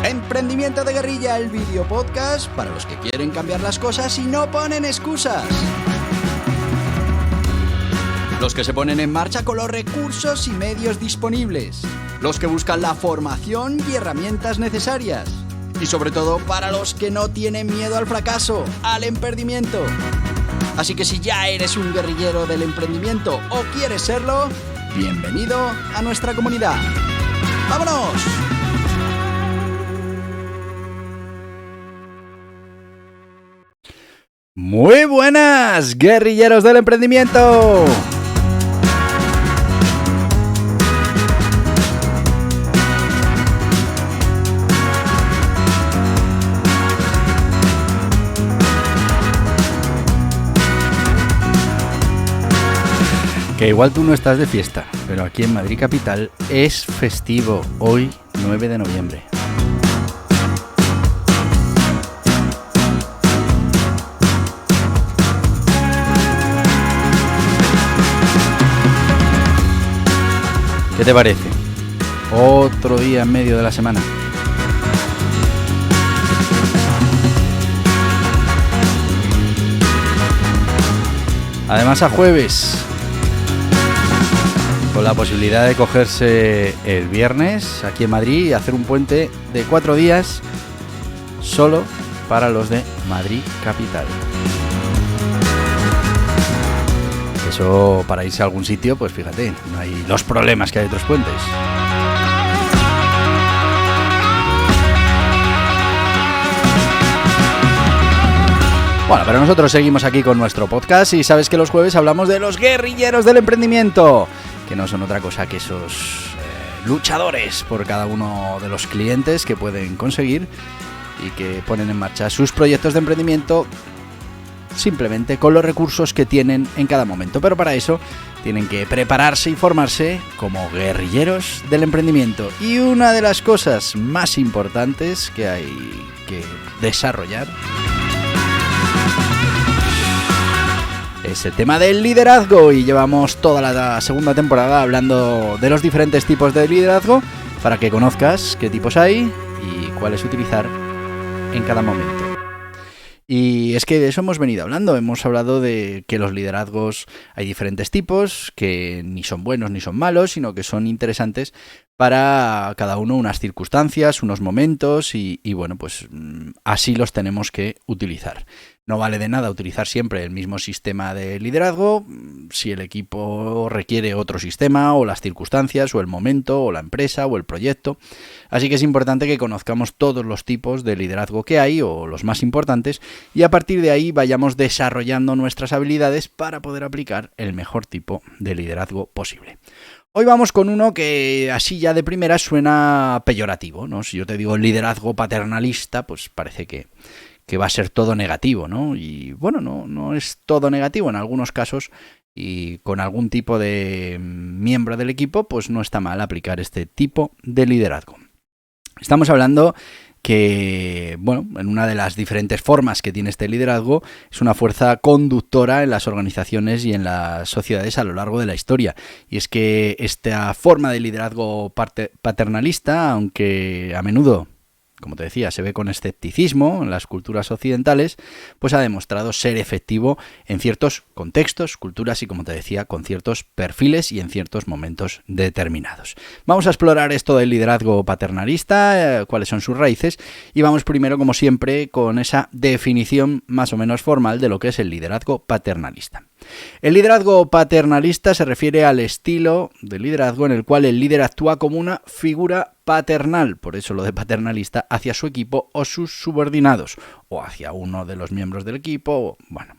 Emprendimiento de Guerrilla, el video podcast para los que quieren cambiar las cosas y no ponen excusas. Los que se ponen en marcha con los recursos y medios disponibles. Los que buscan la formación y herramientas necesarias. Y sobre todo para los que no tienen miedo al fracaso, al emprendimiento. Así que si ya eres un guerrillero del emprendimiento o quieres serlo, bienvenido a nuestra comunidad. ¡Vámonos! Muy buenas, guerrilleros del emprendimiento. Que igual tú no estás de fiesta, pero aquí en Madrid Capital es festivo, hoy 9 de noviembre. ¿Qué te parece? Otro día en medio de la semana. Además a jueves, con la posibilidad de cogerse el viernes aquí en Madrid y hacer un puente de 4 días solo para los de Madrid Capital. Eso para irse a algún sitio, pues fíjate, no hay los problemas que hay otros puentes. Bueno, pero nosotros seguimos aquí con nuestro podcast y sabes que los jueves hablamos de los guerrilleros del emprendimiento, que no son otra cosa que esos luchadores por cada uno de los clientes que pueden conseguir y que ponen en marcha sus proyectos de emprendimiento simplemente con los recursos que tienen en cada momento. Pero para eso tienen que prepararse y formarse como guerrilleros del emprendimiento. Y una de las cosas más importantes que hay que desarrollar es el tema del liderazgo, y llevamos toda la segunda temporada hablando de los diferentes tipos de liderazgo para que conozcas qué tipos hay y cuáles utilizar en cada momento. Y es que de eso hemos venido hablando. Hemos hablado de que los liderazgos hay diferentes tipos, que ni son buenos ni son malos, sino que son interesantes para cada uno unas circunstancias, unos momentos y bueno, pues así los tenemos que utilizar. No vale de nada utilizar siempre el mismo sistema de liderazgo si el equipo requiere otro sistema, o las circunstancias, o el momento, o la empresa, o el proyecto. Así que es importante que conozcamos todos los tipos de liderazgo que hay, o los más importantes, y a partir de ahí vayamos desarrollando nuestras habilidades para poder aplicar el mejor tipo de liderazgo posible. Hoy vamos con uno que así ya de primera suena peyorativo, ¿no? Si yo te digo liderazgo paternalista, pues parece que va a ser todo negativo, ¿no? Y bueno, no es todo negativo. En algunos casos y con algún tipo de miembro del equipo, pues no está mal aplicar este tipo de liderazgo. Estamos hablando que, bueno, en una de las diferentes formas que tiene este liderazgo, es una fuerza conductora en las organizaciones y en las sociedades a lo largo de la historia. Y es que esta forma de liderazgo paternalista, aunque a menudo, como te decía, se ve con escepticismo en las culturas occidentales, pues ha demostrado ser efectivo en ciertos contextos, culturas y, como te decía, con ciertos perfiles y en ciertos momentos determinados. Vamos a explorar esto del liderazgo paternalista, cuáles son sus raíces, y vamos primero, como siempre, con esa definición más o menos formal de lo que es el liderazgo paternalista. El liderazgo paternalista se refiere al estilo de liderazgo en el cual el líder actúa como una figura paternal, por eso lo de paternalista, hacia su equipo o sus subordinados, o hacia uno de los miembros del equipo, bueno,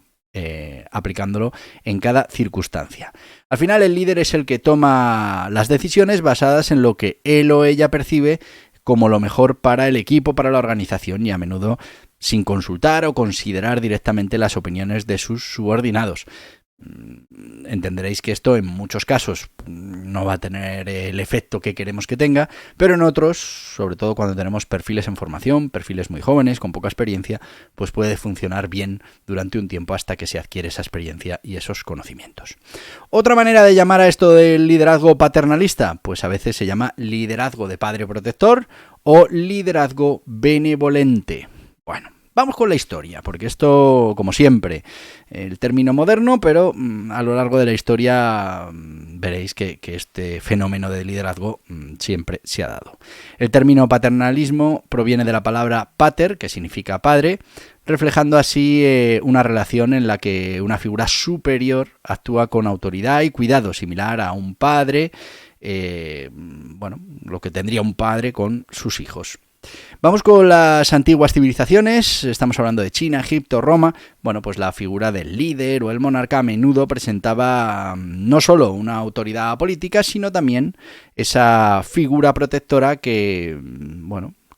aplicándolo en cada circunstancia. Al final, el líder es el que toma las decisiones basadas en lo que él o ella percibe como lo mejor para el equipo, para la organización, y a menudo sin consultar o considerar directamente las opiniones de sus subordinados. Entenderéis que esto en muchos casos no va a tener el efecto que queremos que tenga, pero en otros, sobre todo cuando tenemos perfiles en formación, perfiles muy jóvenes, con poca experiencia, pues puede funcionar bien durante un tiempo hasta que se adquiere esa experiencia y esos conocimientos. Otra manera de llamar a esto del liderazgo paternalista, pues a veces se llama liderazgo de padre protector o liderazgo benevolente. Bueno, vamos con la historia, porque esto, como siempre, el término moderno, pero a lo largo de la historia veréis que este fenómeno de liderazgo siempre se ha dado. El término paternalismo proviene de la palabra pater, que significa padre, reflejando así una relación en la que una figura superior actúa con autoridad y cuidado, similar a un padre, lo que tendría un padre con sus hijos. Vamos con las antiguas civilizaciones, estamos hablando de China, Egipto, Roma. Bueno, pues la figura del líder o el monarca a menudo presentaba no solo una autoridad política, sino también esa figura protectora que,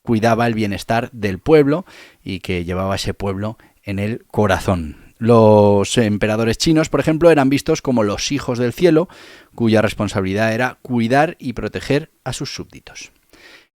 cuidaba el bienestar del pueblo y que llevaba a ese pueblo en el corazón. Los emperadores chinos, por ejemplo, eran vistos como los hijos del cielo, cuya responsabilidad era cuidar y proteger a sus súbditos.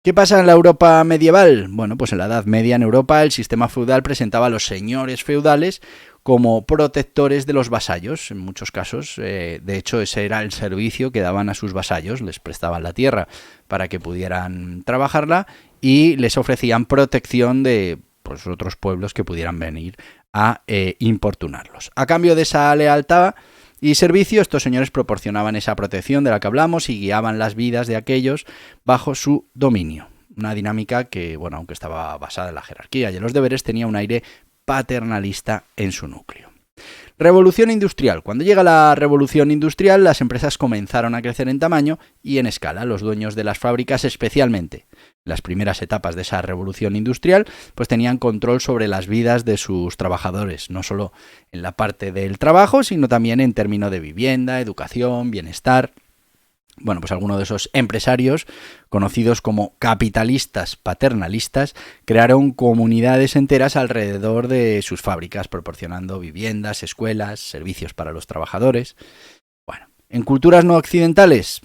¿Qué pasa en la Europa medieval? Bueno, pues en la Edad Media en Europa el sistema feudal presentaba a los señores feudales como protectores de los vasallos. En muchos casos, de hecho, ese era el servicio que daban a sus vasallos. Les prestaban la tierra para que pudieran trabajarla y les ofrecían protección de otros pueblos que pudieran venir a importunarlos. A cambio de esa lealtad y servicio, estos señores proporcionaban esa protección de la que hablamos y guiaban las vidas de aquellos bajo su dominio. Una dinámica que, aunque estaba basada en la jerarquía y en los deberes, tenía un aire paternalista en su núcleo. Revolución industrial. Cuando llega la revolución industrial, las empresas comenzaron a crecer en tamaño y en escala. Los dueños de las fábricas, especialmente en las primeras etapas de esa revolución industrial, pues tenían control sobre las vidas de sus trabajadores, no solo en la parte del trabajo, sino también en términos de vivienda, educación, bienestar. Bueno, pues algunos de esos empresarios, conocidos como capitalistas paternalistas, crearon comunidades enteras alrededor de sus fábricas, proporcionando viviendas, escuelas, servicios para los trabajadores. Bueno, en culturas no occidentales,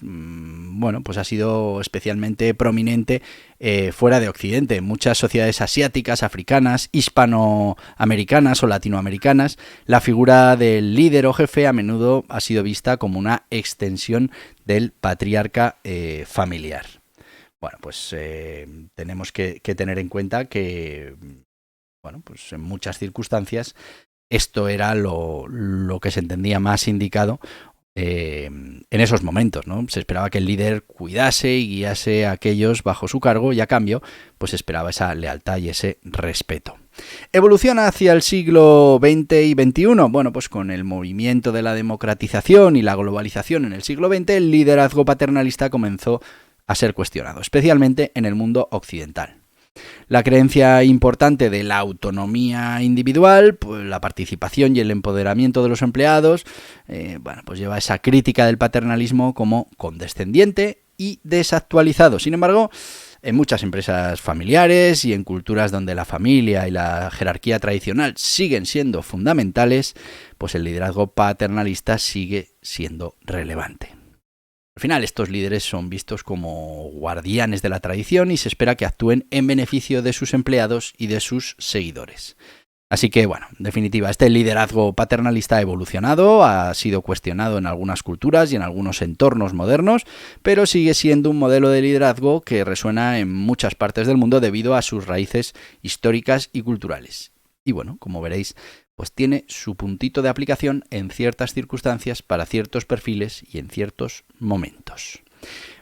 pues ha sido especialmente prominente fuera de Occidente. En muchas sociedades asiáticas, africanas, hispanoamericanas o latinoamericanas, la figura del líder o jefe a menudo ha sido vista como una extensión del patriarca familiar. Bueno, pues tenemos que tener en cuenta que, en muchas circunstancias esto era lo que se entendía más indicado en esos momentos, ¿no? Se esperaba que el líder cuidase y guiase a aquellos bajo su cargo y a cambio, pues esperaba esa lealtad y ese respeto. Evolución hacia el siglo XX y XXI. Bueno, pues con el movimiento de la democratización y la globalización en el siglo XX, el liderazgo paternalista comenzó a ser cuestionado, especialmente en el mundo occidental. La creencia importante de la autonomía individual, pues la participación y el empoderamiento de los empleados, pues lleva a esa crítica del paternalismo como condescendiente y desactualizado. Sin embargo, en muchas empresas familiares y en culturas donde la familia y la jerarquía tradicional siguen siendo fundamentales, pues el liderazgo paternalista sigue siendo relevante. Al final, estos líderes son vistos como guardianes de la tradición y se espera que actúen en beneficio de sus empleados y de sus seguidores. Así que, en definitiva, este liderazgo paternalista ha evolucionado, ha sido cuestionado en algunas culturas y en algunos entornos modernos, pero sigue siendo un modelo de liderazgo que resuena en muchas partes del mundo debido a sus raíces históricas y culturales. Y como veréis, pues tiene su puntito de aplicación en ciertas circunstancias, para ciertos perfiles y en ciertos momentos.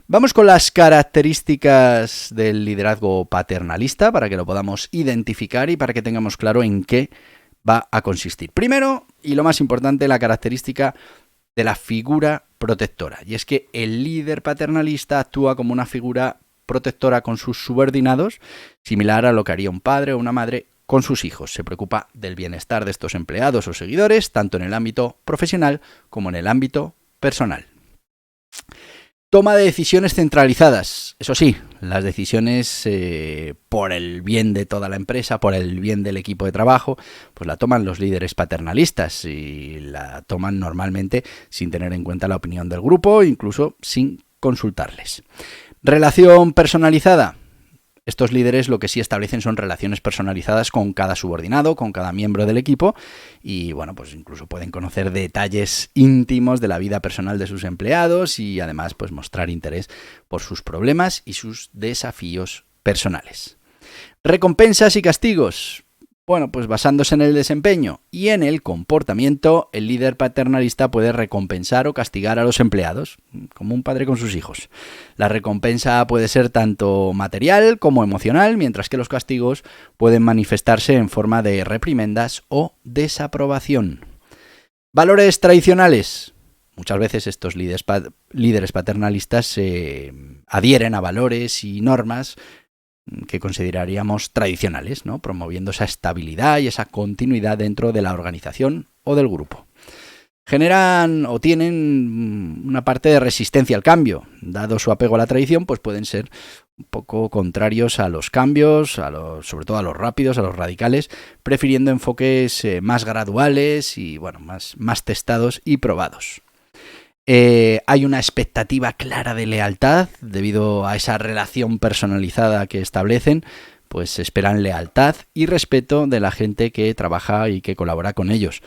Vamos con las características del liderazgo paternalista para que lo podamos identificar y para que tengamos claro en qué va a consistir. Primero, y lo más importante, la característica de la figura protectora. Y es que el líder paternalista actúa como una figura protectora con sus subordinados, similar a lo que haría un padre o una madre con sus hijos. Se preocupa del bienestar de estos empleados o seguidores, tanto en el ámbito profesional como en el ámbito personal. Toma de decisiones centralizadas. Eso sí, las decisiones por el bien de toda la empresa, por el bien del equipo de trabajo, pues la toman los líderes paternalistas y la toman normalmente sin tener en cuenta la opinión del grupo, incluso sin consultarles. Relación personalizada. Estos líderes lo que sí establecen son relaciones personalizadas con cada subordinado, con cada miembro del equipo y pues incluso pueden conocer detalles íntimos de la vida personal de sus empleados y además pues mostrar interés por sus problemas y sus desafíos personales. Recompensas y castigos. Bueno, pues basándose en el desempeño y en el comportamiento, el líder paternalista puede recompensar o castigar a los empleados, como un padre con sus hijos. La recompensa puede ser tanto material como emocional, mientras que los castigos pueden manifestarse en forma de reprimendas o desaprobación. Valores tradicionales. Muchas veces estos líderes paternalistas se adhieren a valores y normas que consideraríamos tradicionales, ¿no? Promoviendo esa estabilidad y esa continuidad dentro de la organización o del grupo. Generan o tienen una parte de resistencia al cambio. Dado su apego a la tradición, pues pueden ser un poco contrarios a los cambios, sobre todo a los rápidos, a los radicales, prefiriendo enfoques más graduales y bueno, más testados y probados. Hay una expectativa clara de lealtad debido a esa relación personalizada que establecen, pues esperan lealtad y respeto de la gente que trabaja y que colabora con ellos.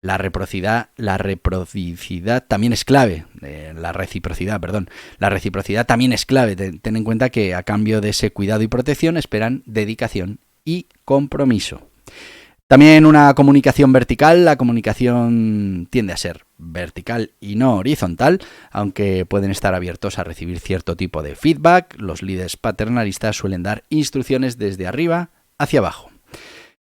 La reciprocidad también es clave. La reciprocidad también es clave. Ten en cuenta que a cambio de ese cuidado y protección esperan dedicación y compromiso. También una comunicación vertical. La comunicación tiende a ser vertical y no horizontal, aunque pueden estar abiertos a recibir cierto tipo de feedback. Los líderes paternalistas suelen dar instrucciones desde arriba hacia abajo.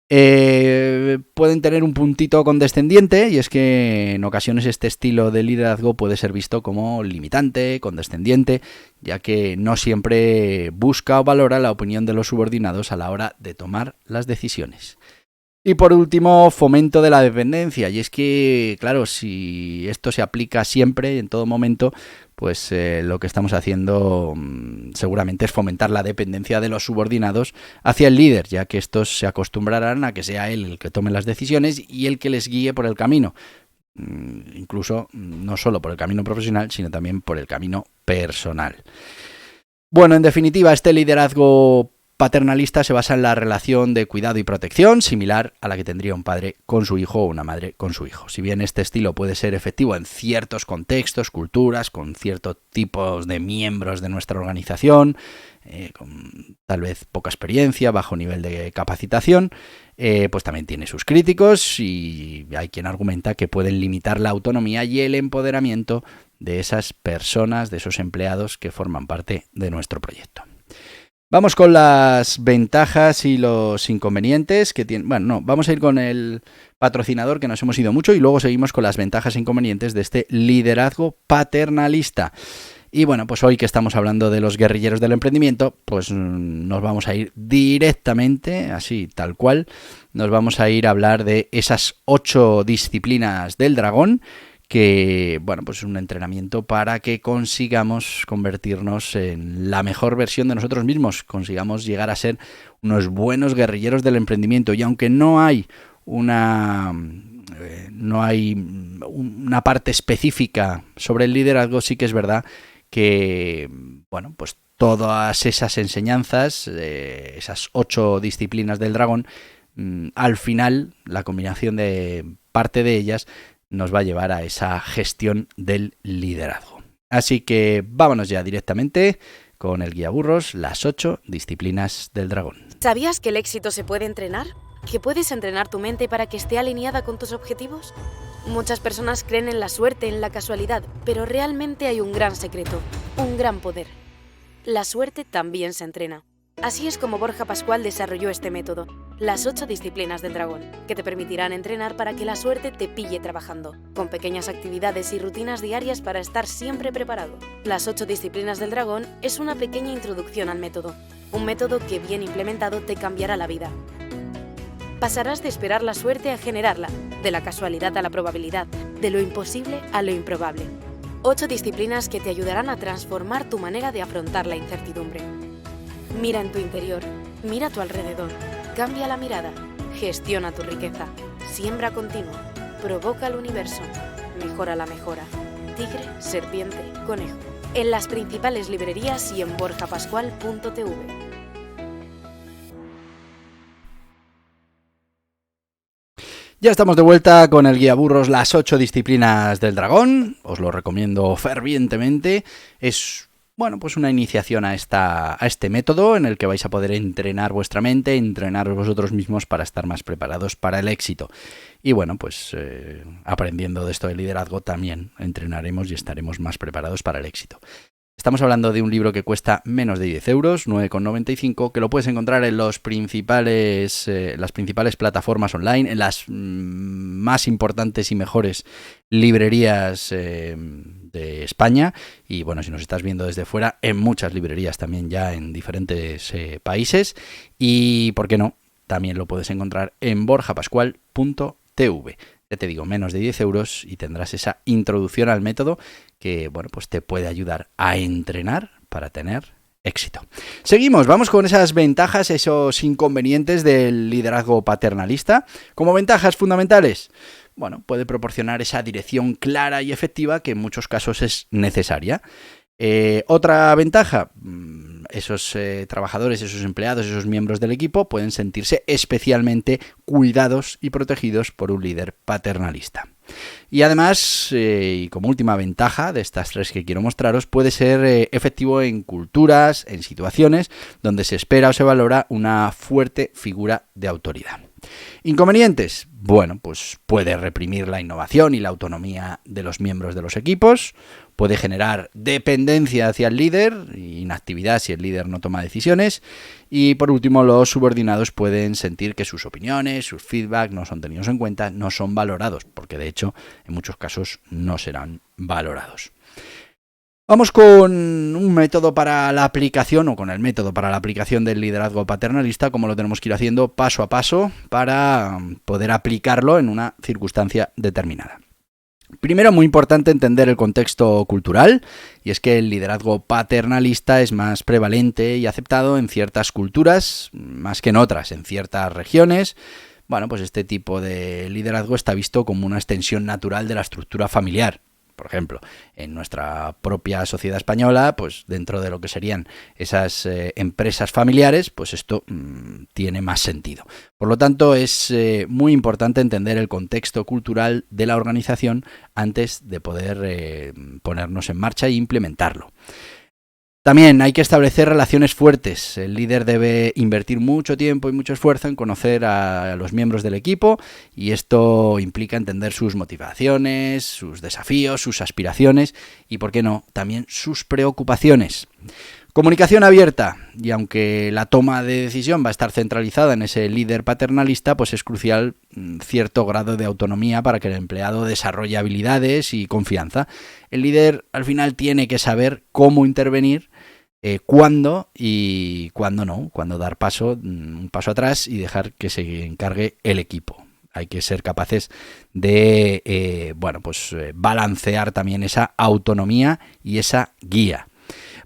Pueden tener un puntito condescendiente, y es que en ocasiones este estilo de liderazgo puede ser visto como limitante, condescendiente, ya que no siempre busca o valora la opinión de los subordinados a la hora de tomar las decisiones. Y por último, fomento de la dependencia. Y es que, claro, si esto se aplica siempre, en todo momento, pues lo que estamos haciendo seguramente es fomentar la dependencia de los subordinados hacia el líder, ya que estos se acostumbrarán a que sea él el que tome las decisiones y el que les guíe por el camino. Incluso no solo por el camino profesional, sino también por el camino personal. Bueno, en definitiva, este liderazgo paternalista se basa en la relación de cuidado y protección, similar a la que tendría un padre con su hijo o una madre con su hijo. Si bien este estilo puede ser efectivo en ciertos contextos, culturas, con ciertos tipos de miembros de nuestra organización, con tal vez poca experiencia, bajo nivel de capacitación, pues también tiene sus críticos y hay quien argumenta que pueden limitar la autonomía y el empoderamiento de esas personas, de esos empleados que forman parte de nuestro proyecto. Vamos con las ventajas y los inconvenientes que tiene. Bueno, no, vamos a ir con el patrocinador, que nos hemos ido mucho, y luego seguimos con las ventajas e inconvenientes de este liderazgo paternalista. Y bueno, pues hoy que estamos hablando de los guerrilleros del emprendimiento, pues nos vamos a ir directamente, así tal cual, nos vamos a ir a hablar de esas 8 disciplinas del dragón, que, bueno, pues es un entrenamiento para que consigamos convertirnos en la mejor versión de nosotros mismos, consigamos llegar a ser unos buenos guerrilleros del emprendimiento. Y aunque no hay una parte específica sobre el liderazgo, sí que es verdad que, bueno, pues todas esas enseñanzas, esas 8 disciplinas del dragón, al final, la combinación de parte de ellas nos va a llevar a esa gestión del liderazgo. Así que vámonos ya directamente con el guía burros, las 8 disciplinas del dragón. ¿Sabías que el éxito se puede entrenar? ¿Que puedes entrenar tu mente para que esté alineada con tus objetivos? Muchas personas creen en la suerte, en la casualidad, pero realmente hay un gran secreto, un gran poder. La suerte también se entrena. Así es como Borja Pascual desarrolló este método, las 8 disciplinas del dragón, que te permitirán entrenar para que la suerte te pille trabajando, con pequeñas actividades y rutinas diarias para estar siempre preparado. Las 8 disciplinas del dragón es una pequeña introducción al método, un método que bien implementado te cambiará la vida. Pasarás de esperar la suerte a generarla, de la casualidad a la probabilidad, de lo imposible a lo improbable. 8 disciplinas que te ayudarán a transformar tu manera de afrontar la incertidumbre. Mira en tu interior, mira a tu alrededor, cambia la mirada, gestiona tu riqueza, siembra continua, provoca el universo, mejora la mejora. Tigre, serpiente, conejo. En las principales librerías y en borjapascual.tv. Ya estamos de vuelta con el guía burros, las 8 disciplinas del dragón. Os lo recomiendo fervientemente. Es bueno, pues una iniciación a este método en el que vais a poder entrenar vuestra mente, entrenar vosotros mismos para estar más preparados para el éxito. Y bueno, pues aprendiendo de esto de liderazgo también entrenaremos y estaremos más preparados para el éxito. Estamos hablando de un libro que cuesta menos de 10 euros, 9,95, que lo puedes encontrar en las principales plataformas online, en las más importantes y mejores librerías de España. Y bueno, si nos estás viendo desde fuera, en muchas librerías también ya en diferentes países. Y, ¿por qué no? También lo puedes encontrar en borjapascual.tv. Ya te digo, menos de 10 euros y tendrás esa introducción al método que, bueno, pues te puede ayudar a entrenar para tener éxito. Seguimos, vamos con esas ventajas, esos inconvenientes del liderazgo paternalista. Como ventajas fundamentales, bueno, puede proporcionar esa dirección clara y efectiva que en muchos casos es necesaria. Otra ventaja, esos trabajadores, esos empleados, esos miembros del equipo pueden sentirse especialmente cuidados y protegidos por un líder paternalista. Y además, y como última ventaja de estas tres que quiero mostraros, puede ser efectivo en culturas, en situaciones donde se espera o se valora una fuerte figura de autoridad. ¿Inconvenientes? Bueno, pues puede reprimir la innovación y la autonomía de los miembros de los equipos, puede generar dependencia hacia el líder, inactividad si el líder no toma decisiones, y por último los subordinados pueden sentir que sus opiniones, sus feedback no son tenidos en cuenta, no son valorados, porque de hecho en muchos casos no serán valorados. Vamos con un método para la aplicación, o con el método para la aplicación del liderazgo paternalista, como lo tenemos que ir haciendo paso a paso para poder aplicarlo en una circunstancia determinada. Primero, muy importante entender el contexto cultural, y es que el liderazgo paternalista es más prevalente y aceptado en ciertas culturas, más que en otras, en ciertas regiones. Bueno, pues este tipo de liderazgo está visto como una extensión natural de la estructura familiar. Por ejemplo, en nuestra propia sociedad española, pues dentro de lo que serían esas empresas familiares, pues esto tiene más sentido. Por lo tanto, es muy importante entender el contexto cultural de la organización antes de poder ponernos en marcha e implementarlo. También hay que establecer relaciones fuertes. El líder debe invertir mucho tiempo y mucho esfuerzo en conocer a los miembros del equipo, y esto implica entender sus motivaciones, sus desafíos, sus aspiraciones y, ¿por qué no?, también sus preocupaciones. Comunicación abierta, y aunque la toma de decisión va a estar centralizada en ese líder paternalista, pues es crucial cierto grado de autonomía para que el empleado desarrolle habilidades y confianza. El líder al final tiene que saber cómo intervenir, cuándo y cuándo no, cuándo dar un paso atrás y dejar que se encargue el equipo. Hay que ser capaces de balancear también esa autonomía y esa guía.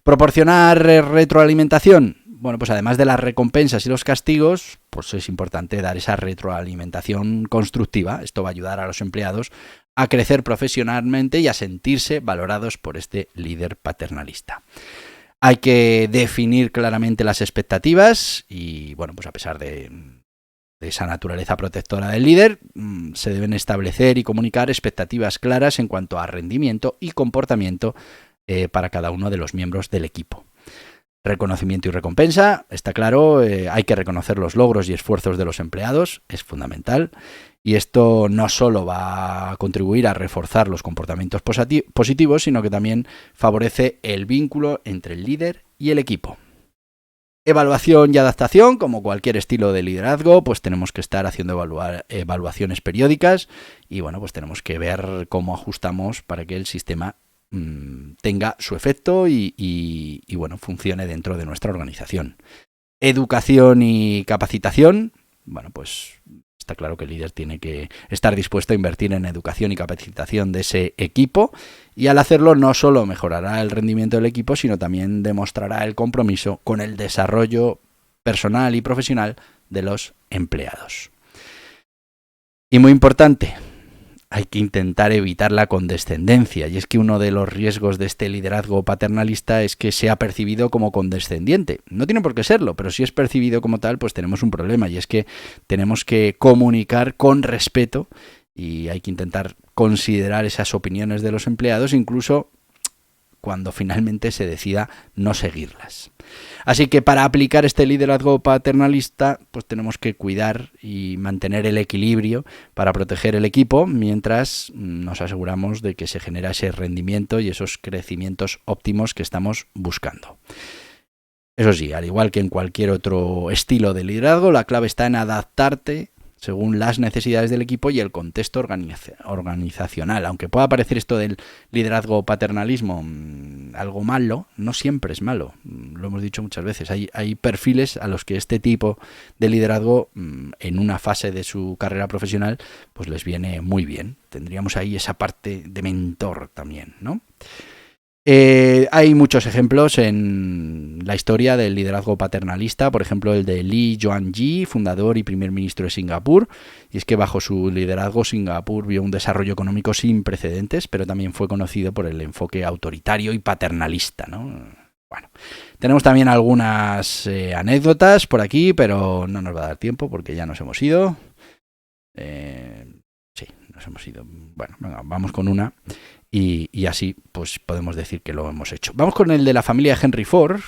Proporcionar retroalimentación. Bueno, pues además de las recompensas y los castigos, pues es importante dar esa retroalimentación constructiva. Esto va a ayudar a los empleados a crecer profesionalmente y a sentirse valorados por este líder paternalista. Hay que definir claramente las expectativas y, bueno, pues a pesar de esa naturaleza protectora del líder, se deben establecer y comunicar expectativas claras en cuanto a rendimiento y comportamiento para cada uno de los miembros del equipo. Reconocimiento y recompensa, está claro, hay que reconocer los logros y esfuerzos de los empleados, es fundamental, y esto no solo va a contribuir a reforzar los comportamientos positivos, sino que también favorece el vínculo entre el líder y el equipo. Evaluación y adaptación, como cualquier estilo de liderazgo, pues tenemos que estar haciendo evaluaciones periódicas y, bueno, pues tenemos que ver cómo ajustamos para que el sistema tenga su efecto y bueno, funcione dentro de nuestra organización. Educación y capacitación. Bueno, pues está claro que el líder tiene que estar dispuesto a invertir en educación y capacitación de ese equipo, y al hacerlo no solo mejorará el rendimiento del equipo, sino también demostrará el compromiso con el desarrollo personal y profesional de los empleados. Y muy importante, hay que intentar evitar la condescendencia, y es que uno de los riesgos de este liderazgo paternalista es que sea percibido como condescendiente. No tiene por qué serlo, pero si es percibido como tal, pues tenemos un problema, y es que tenemos que comunicar con respeto y hay que intentar considerar esas opiniones de los empleados, incluso cuando finalmente se decida no seguirlas. Así que para aplicar este liderazgo paternalista, pues tenemos que cuidar y mantener el equilibrio para proteger el equipo mientras nos aseguramos de que se genera ese rendimiento y esos crecimientos óptimos que estamos buscando. Eso sí, al igual que en cualquier otro estilo de liderazgo, la clave está en adaptarte según las necesidades del equipo y el contexto organizacional. Aunque pueda parecer esto del liderazgo paternalismo algo malo, no siempre es malo. Lo hemos dicho muchas veces. Hay perfiles a los que este tipo de liderazgo en una fase de su carrera profesional pues les viene muy bien. Tendríamos ahí esa parte de mentor también, ¿no? Hay muchos ejemplos en la historia del liderazgo paternalista, por ejemplo el de Lee Kuan-yew, fundador y primer ministro de Singapur, y es que bajo su liderazgo Singapur vio un desarrollo económico sin precedentes, pero también fue conocido por el enfoque autoritario y paternalista, ¿no? Bueno, tenemos también algunas anécdotas por aquí, pero no nos va a dar tiempo porque ya nos hemos ido. Sí, nos hemos ido. Bueno, venga, vamos con una. Y así pues podemos decir que lo hemos hecho. Vamos con el de la familia Henry Ford.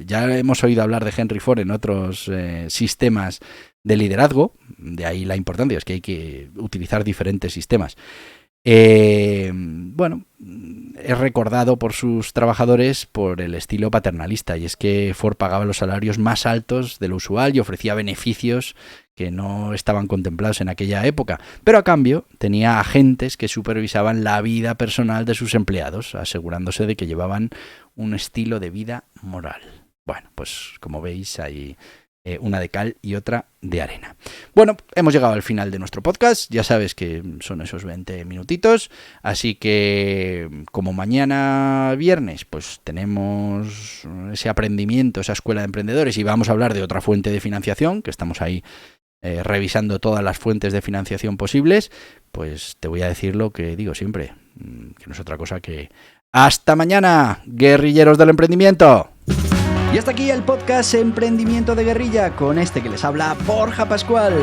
Ya hemos oído hablar de Henry Ford en otros sistemas de liderazgo. De ahí la importancia, es que hay que utilizar diferentes sistemas. Bueno, es recordado por sus trabajadores por el estilo paternalista, y es que Ford pagaba los salarios más altos de lo usual y ofrecía beneficios que no estaban contemplados en aquella época, pero a cambio tenía agentes que supervisaban la vida personal de sus empleados, asegurándose de que llevaban un estilo de vida moral. Bueno, pues como veis hay una de cal y otra de arena. Bueno, hemos llegado al final de nuestro podcast. Ya sabes que son esos 20 minutitos. Así que como mañana viernes pues tenemos ese aprendimiento, esa escuela de emprendedores, y vamos a hablar de otra fuente de financiación, que estamos ahí revisando todas las fuentes de financiación posibles, pues te voy a decir lo que digo siempre, que no es otra cosa que ¡hasta mañana, guerrilleros del emprendimiento! Y hasta aquí el podcast Emprendimiento de Guerrilla, con este que les habla Borja Pascual.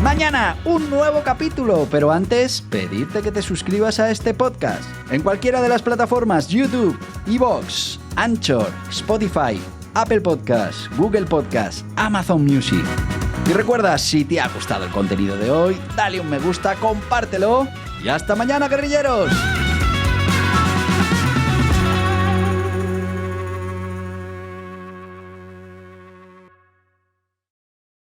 Mañana un nuevo capítulo, pero antes pedirte que te suscribas a este podcast en cualquiera de las plataformas: YouTube, iVoox, Anchor, Spotify, Apple Podcasts, Google Podcasts, Amazon Music. Y recuerda, si te ha gustado el contenido de hoy, dale un me gusta, compártelo y hasta mañana, guerrilleros.